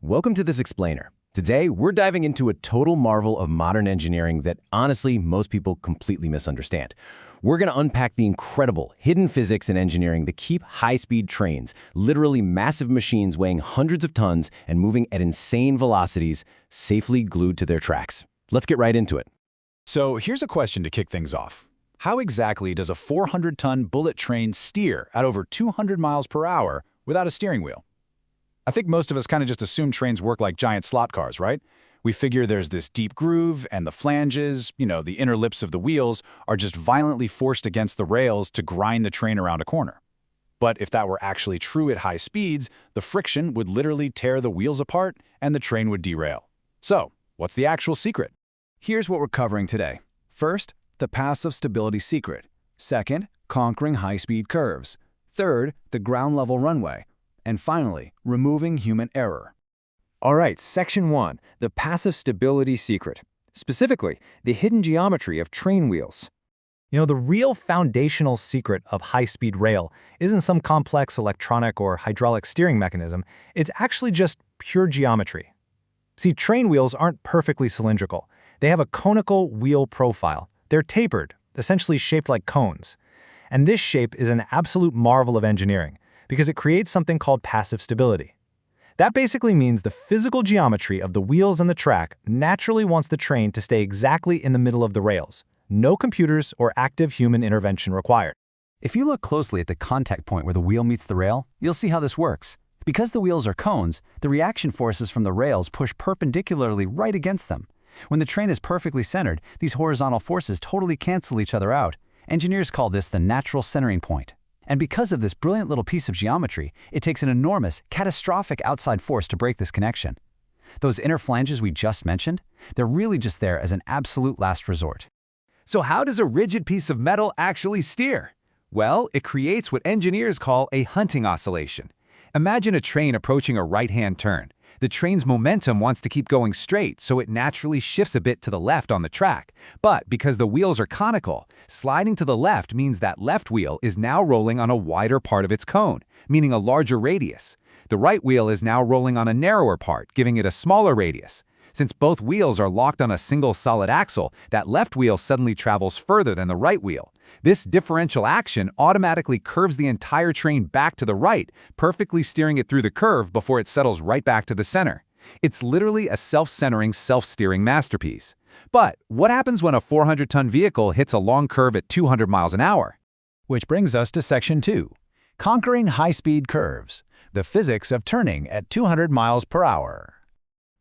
welcome to this explainer. Today, we're diving into a total marvel of modern engineering that, honestly, most people completely misunderstand. We're going to unpack the incredible hidden physics and engineering that keep high-speed trains, literally massive machines weighing hundreds of tons and moving at insane velocities, safely glued to their tracks. Let's get right into it. So here's a question to kick things off. How exactly does a 400-ton bullet train steer at over 200 miles per hour without a steering wheel? I think most of us kind of just assume trains work like giant slot cars, right? We figure there's this deep groove and the flanges, the inner lips of the wheels, are just violently forced against the rails to grind the train around a corner. But if that were actually true at high speeds, the friction would literally tear the wheels apart and the train would derail. So, what's the actual secret? Here's what we're covering today. First, the passive stability secret. Second, conquering high-speed curves. Third, the ground-level runway. And finally, removing human error. All right, Section 1, the passive stability secret. Specifically, the hidden geometry of train wheels. The real foundational secret of high-speed rail isn't some complex electronic or hydraulic steering mechanism. It's actually just pure geometry. See, train wheels aren't perfectly cylindrical. They have a conical wheel profile. They're tapered, essentially shaped like cones. And this shape is an absolute marvel of engineering, because it creates something called passive stability. That basically means the physical geometry of the wheels and the track naturally wants the train to stay exactly in the middle of the rails. No computers or active human intervention required. If you look closely at the contact point where the wheel meets the rail, you'll see how this works. Because the wheels are cones, the reaction forces from the rails push perpendicularly right against them. When the train is perfectly centered, these horizontal forces totally cancel each other out. Engineers call this the natural centering point. And because of this brilliant little piece of geometry, it takes an enormous, catastrophic outside force to break this connection. Those inner flanges we just mentioned, they're really just there as an absolute last resort. So how does a rigid piece of metal actually steer? Well, it creates what engineers call a hunting oscillation. Imagine a train approaching a right-hand turn. The train's momentum wants to keep going straight, so it naturally shifts a bit to the left on the track. But because the wheels are conical, sliding to the left means that left wheel is now rolling on a wider part of its cone, meaning a larger radius. The right wheel is now rolling on a narrower part, giving it a smaller radius. Since both wheels are locked on a single solid axle, that left wheel suddenly travels further than the right wheel. This differential action automatically curves the entire train back to the right, perfectly steering it through the curve before it settles right back to the center. It's literally a self-centering, self-steering masterpiece. But what happens when a 400-ton vehicle hits a long curve at 200 miles an hour? Which brings us to Section 2, conquering high-speed curves, the physics of turning at 200 miles per hour.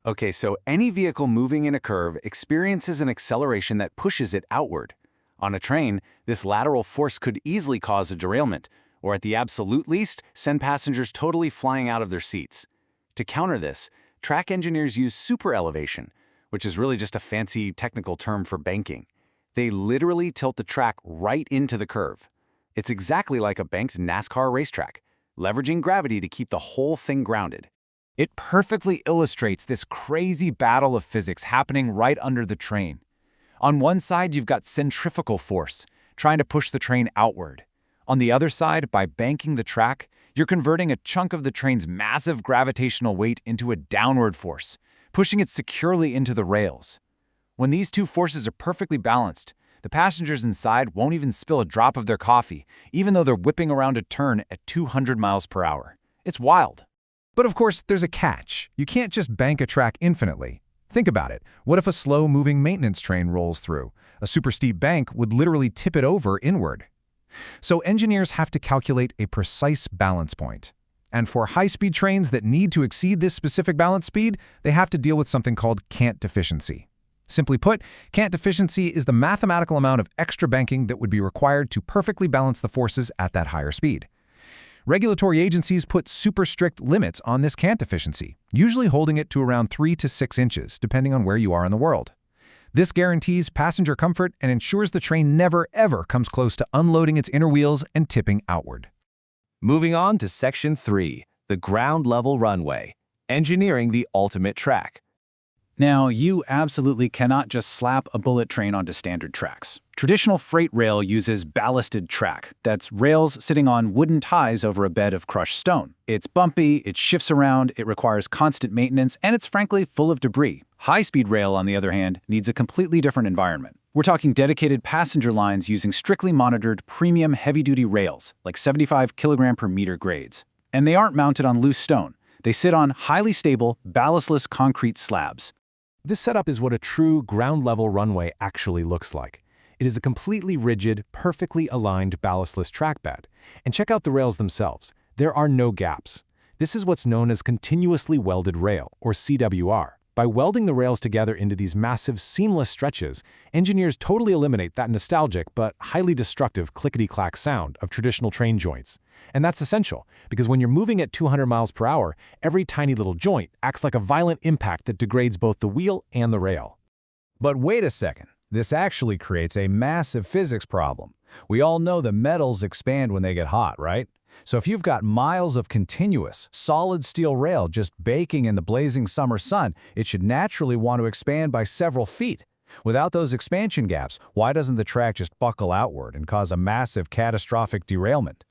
Okay, so any vehicle moving in a curve experiences an acceleration that pushes it outward. On a train, this lateral force could easily cause a derailment, or at the absolute least, send passengers totally flying out of their seats. To counter this, track engineers use superelevation, which is really just a fancy technical term for banking. They literally tilt the track right into the curve. It's exactly like a banked NASCAR racetrack, leveraging gravity to keep the whole thing grounded. It perfectly illustrates this crazy battle of physics happening right under the train. On one side, you've got centrifugal force, trying to push the train outward. On the other side, by banking the track, you're converting a chunk of the train's massive gravitational weight into a downward force, pushing it securely into the rails. When these two forces are perfectly balanced, the passengers inside won't even spill a drop of their coffee, even though they're whipping around a turn at 200 miles per hour. It's wild. But of course, there's a catch. You can't just bank a track infinitely. Think about it. What if a slow-moving maintenance train rolls through? A super steep bank would literally tip it over inward. So engineers have to calculate a precise balance point. And for high-speed trains that need to exceed this specific balance speed, they have to deal with something called cant deficiency. Simply put, cant deficiency is the mathematical amount of extra banking that would be required to perfectly balance the forces at that higher speed. Regulatory agencies put super strict limits on this cant deficiency, usually holding it to around 3 to 6 inches, depending on where you are in the world. This guarantees passenger comfort and ensures the train never, ever comes close to unloading its inner wheels and tipping outward. Moving on to Section 3, the ground-level runway, engineering the ultimate track. Now, you absolutely cannot just slap a bullet train onto standard tracks. Traditional freight rail uses ballasted track. That's rails sitting on wooden ties over a bed of crushed stone. It's bumpy, it shifts around, it requires constant maintenance, and it's frankly full of debris. High-speed rail, on the other hand, needs a completely different environment. We're talking dedicated passenger lines using strictly monitored premium heavy-duty rails, like 75 kilogram per meter grades. And they aren't mounted on loose stone. They sit on highly stable, ballastless concrete slabs. This setup is what a true ground-level runway actually looks like. It is a completely rigid, perfectly aligned ballastless track bed. And check out the rails themselves. There are no gaps. This is what's known as continuously welded rail, or CWR. By welding the rails together into these massive, seamless stretches, engineers totally eliminate that nostalgic but highly destructive clickety-clack sound of traditional train joints. And that's essential, because when you're moving at 200 miles per hour, every tiny little joint acts like a violent impact that degrades both the wheel and the rail. But wait a second. This actually creates a massive physics problem. We all know that metals expand when they get hot, right? So if you've got miles of continuous, solid steel rail just baking in the blazing summer sun, it should naturally want to expand by several feet. Without those expansion gaps, why doesn't the track just buckle outward and cause a massive catastrophic derailment?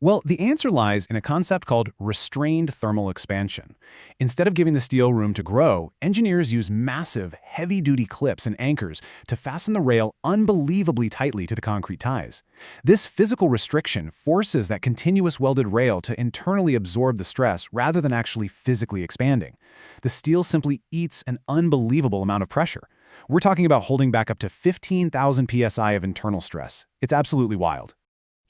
Well, the answer lies in a concept called restrained thermal expansion. Instead of giving the steel room to grow, engineers use massive, heavy-duty clips and anchors to fasten the rail unbelievably tightly to the concrete ties. This physical restriction forces that continuous welded rail to internally absorb the stress rather than actually physically expanding. The steel simply eats an unbelievable amount of pressure. We're talking about holding back up to 15,000 psi of internal stress. It's absolutely wild.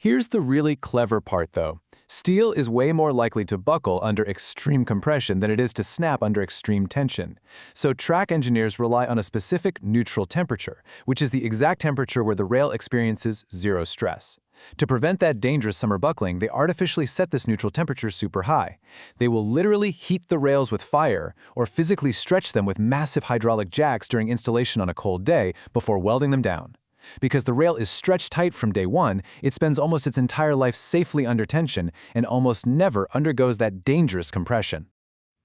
Here's the really clever part, though. Steel is way more likely to buckle under extreme compression than it is to snap under extreme tension. So track engineers rely on a specific neutral temperature, which is the exact temperature where the rail experiences zero stress. To prevent that dangerous summer buckling, they artificially set this neutral temperature super high. They will literally heat the rails with fire or physically stretch them with massive hydraulic jacks during installation on a cold day before welding them down. Because the rail is stretched tight from day one, it spends almost its entire life safely under tension and almost never undergoes that dangerous compression.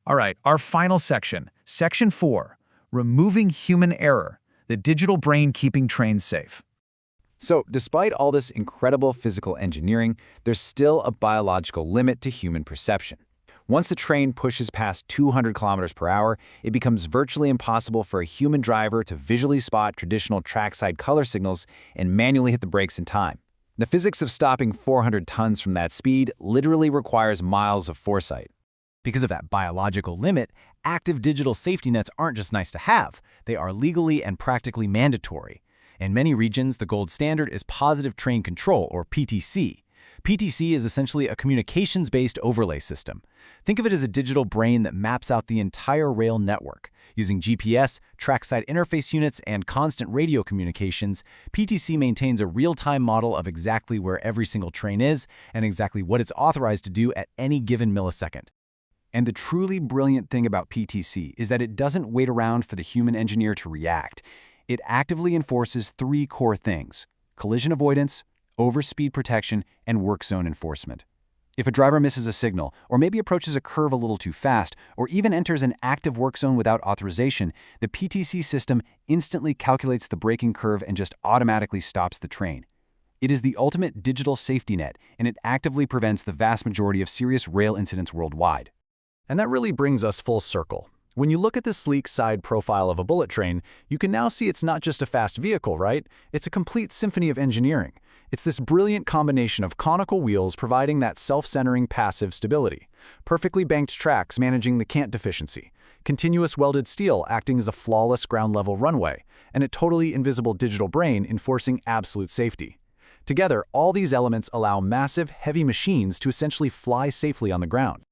All right, our final section, Section 4, Removing Human Error, the digital brain keeping trains safe. So, despite all this incredible physical engineering, there's still a biological limit to human perception. Once the train pushes past 200 kilometers per hour, it becomes virtually impossible for a human driver to visually spot traditional trackside color signals and manually hit the brakes in time. The physics of stopping 400 tons from that speed literally requires miles of foresight. Because of that biological limit, active digital safety nets aren't just nice to have, they are legally and practically mandatory. In many regions, the gold standard is positive train control, or PTC. PTC is essentially a communications-based overlay system. Think of it as a digital brain that maps out the entire rail network. Using GPS, trackside interface units, and constant radio communications, PTC maintains a real-time model of exactly where every single train is and exactly what it's authorized to do at any given millisecond. And the truly brilliant thing about PTC is that it doesn't wait around for the human engineer to react. It actively enforces three core things: collision avoidance, overspeed protection, and work zone enforcement. If a driver misses a signal, or maybe approaches a curve a little too fast, or even enters an active work zone without authorization, the PTC system instantly calculates the braking curve and just automatically stops the train. It is the ultimate digital safety net, and it actively prevents the vast majority of serious rail incidents worldwide. And that really brings us full circle. When you look at the sleek side profile of a bullet train, you can now see it's not just a fast vehicle, right? It's a complete symphony of engineering. It's this brilliant combination of conical wheels providing that self-centering passive stability, perfectly banked tracks managing the cant deficiency, continuous welded steel acting as a flawless ground-level runway, and a totally invisible digital brain enforcing absolute safety. Together, all these elements allow massive, heavy machines to essentially fly safely on the ground.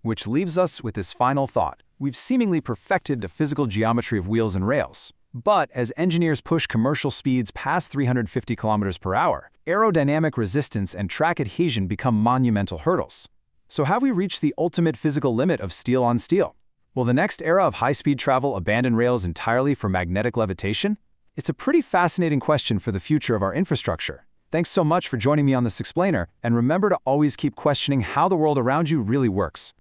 Which leaves us with this final thought. We've seemingly perfected the physical geometry of wheels and rails. But as engineers push commercial speeds past 350 kilometers per hour, aerodynamic resistance and track adhesion become monumental hurdles. So have we reached the ultimate physical limit of steel on steel? Will the next era of high-speed travel abandon rails entirely for magnetic levitation? It's a pretty fascinating question for the future of our infrastructure. Thanks so much for joining me on this explainer, and remember to always keep questioning how the world around you really works.